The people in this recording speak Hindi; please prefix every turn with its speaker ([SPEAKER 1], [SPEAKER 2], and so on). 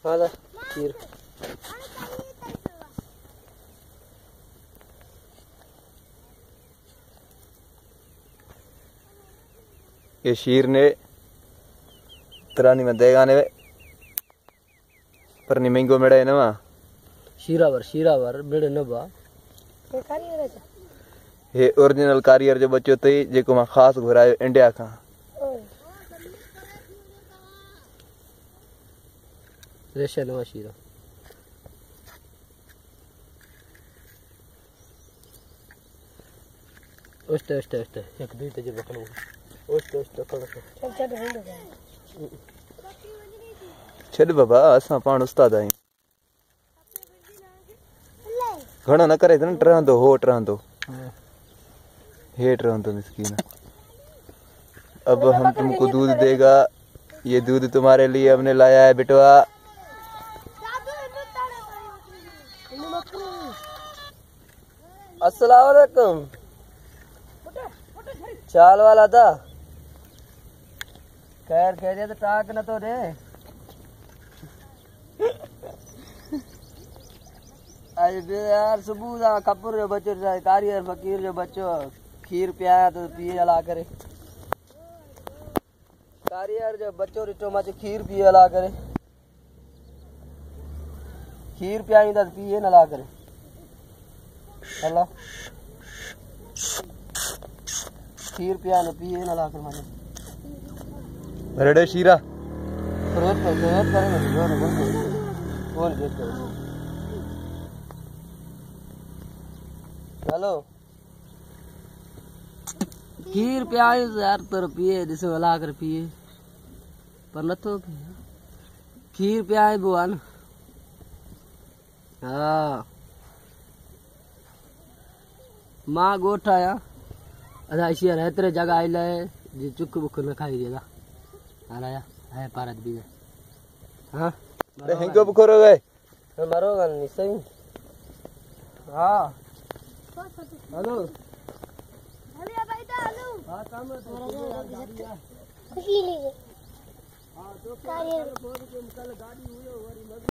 [SPEAKER 1] हाँ दा खीर
[SPEAKER 2] ये शीर ने तरानी में देगा ने पर नि महंगो मेड़ा है ना
[SPEAKER 1] शीरावर बेड़े न बा
[SPEAKER 2] ये ओरिजिनल कारीगर जो बच्चो तई जेको मां खास घुरायो इंडिया का
[SPEAKER 1] रेशा नवा शीरा ओस्टे एक दी ते जे बकनो ओस्टे कण
[SPEAKER 2] छड बाबा असा पान उस्ताद आई घणो न करे न टरंदो हो टरंदो हेठ रहंदो मिस्कीन। अब हम तुमको दूध देगा, ये दूध तुम्हारे लिए हमने लाया है बेटवा।
[SPEAKER 1] अस्सलाम वालेकुम। चाल वाला था खैर खैरियत टाक न तो रे आज यार सुबह दा कपूर जो बच्चो कारीगर फकीर जो बच्चो खीर पियाया तो पिए ला करे कारीगर जो बच्चो रिटो मच खीर पिए ला करे खीर पियाई तो पिए न ला करे अल्लाह खीर पिया न पिए न ला कर माने
[SPEAKER 2] रेडे शीरा
[SPEAKER 1] रोज करेंगे कौन गेट करे हेलो खीर पियाई यार तर पिए जिसे वाला कर पिए पर न तो खीर पियाई बुआन हाँ माँ गोठाया अदा इसी रहते जगह आई ले जी चुक बुक न खाई देगा आया है पारत भी हाँ
[SPEAKER 2] हेंगो बुखर हो गए
[SPEAKER 1] मरोगा नहीं सही हाँ हेलो हेलो भाई दा हेलो हां काम है तो लीजिए हां तो कल गाड़ी हुई